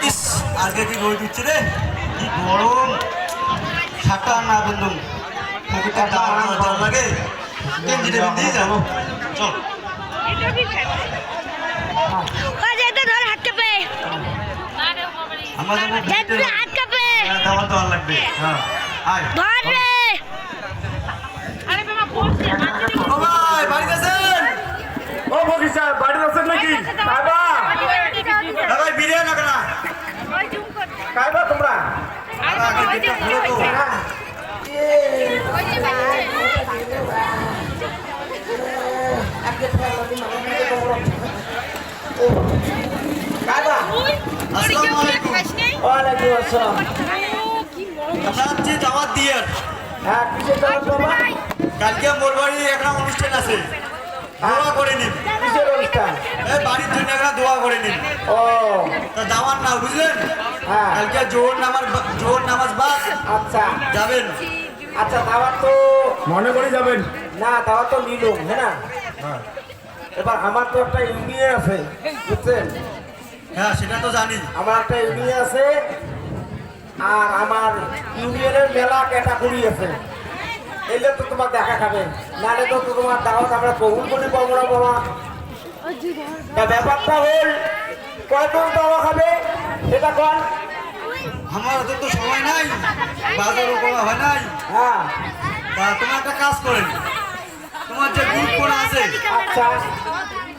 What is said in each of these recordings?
ইস আজকে কি রোদ দিচ্ছে রে, কি গরম। ছাতা না বললাম পকেটটা দাঁড়ানো লাগে, গেঞ্জিটা দিয়ে যাবো। চল আমার দাওয়া দেওয়া লাগবে। হ্যাঁ আয় ও ভাই বাড়িতে আছেন? ও ফকির সাহেব বাড়িতে আছেন নাকি? কাইবা ভাই বিরিয়ানি না কেনা কাইবা তোমরা আগে গেটটা খুলো তো। কাইবা আসসালামু আলাইকুম। ওয়ালাইকুম আসসালাম। আপনার যে দাওয়াত দিয়ে হ্যাঁ কিসের দাওয়াত বাবা? কালকে মোর বাড়ি একটা অনুষ্ঠান আছে, দোয়া করে নিন। কিসের অনুষ্ঠান? এই বাড়ির জন্য একটা দোয়া করে নিন। ও তা দাওয়াত না বুঝলেন, হ্যাঁ কালকে জোহর নামাজ বাদ আচ্ছা যাবেন। আচ্ছা দাওয়াত তো মনে করে যাবেন। না দাওয়াত তো নিলুম হ্যাঁ না। এবার আমার তো একটা ইউনিয়ন আছে বুঝছেন, হ্যাঁ সেটা তো জানি। আমার একটা ইউনিয়ন আছে আর আমার ইউনিয়নের মেলা ক্যাটাগরি আছে। এলে তো তোমার দেখা খাবে, নাহলে তো তোমার দাওয়াত আমরা কবুল করে পাবো না বাবা। তা ব্যাপারটা হল কয়জন দাওয়া খাবে সেটা কন। আমার তো সময় নাই, বাজারও করা হয় নাই। হ্যাঁ তা তোমার একটা কাজ করেন, তোমার যে গ্রুপ করা আছে আচ্ছা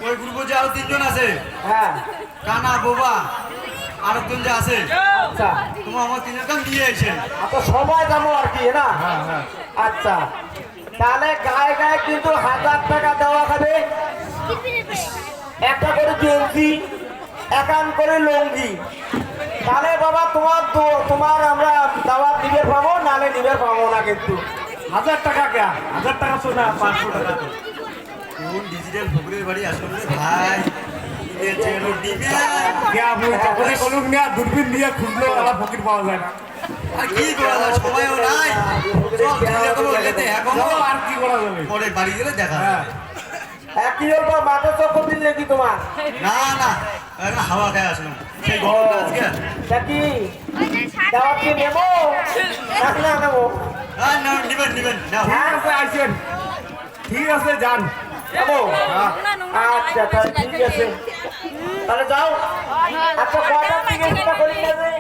ওই গ্রুপে যে আরো 3 জন আছে, হ্যাঁ কানা বোবা আর একজন যে আছে, আচ্ছা তোমার আমার 3 জনকে নিয়ে এসেছেন। এত সময় যাবো আর কি না। আচ্ছা তাহলে গায়ে গায়ে কিন্তু 1000 টাকা দেওয়া খাবে, একটা করে গেঞ্জি একান করে লুঙ্গি। তাহলে বাবা তোমার আমরা দাওয়াত দিবে পাবো, নালে দিবে পাবো না কিন্তু। 1000 টাকা কে? 1000 টাকা তো না, 500 টাকা তো। কোন ডিজিটাল ফকরের বাড়ি আসলে ভাই তখনই কলুক নিয়ে দূরবীন দিয়ে খুঁজলো আবার ফকির পাওয়া যায় না। আর কি করা যায়, সময়ও নাই। চল দিলে তো বলতে এখনো আর কি করা যাবে? পরে বাড়ি গেলে দেখা হ্যাঁ একই হল বা মাথা চক্কর দিলে কি তোমার? না না এখন হাওয়া খায় আসলাম সেই গরমটা আজকে। তা কি দাওয়াত কি নেবো নাকি না নেবো? হ্যাঁ না নিবেন নাও। ঠিক আছে আইসেন, ঠিক আছে যান। নেবো? আচ্ছা তাহলে ঠিক আছে, তাহলে যাও। আচ্ছা কয়টা থেকে করি যাবে?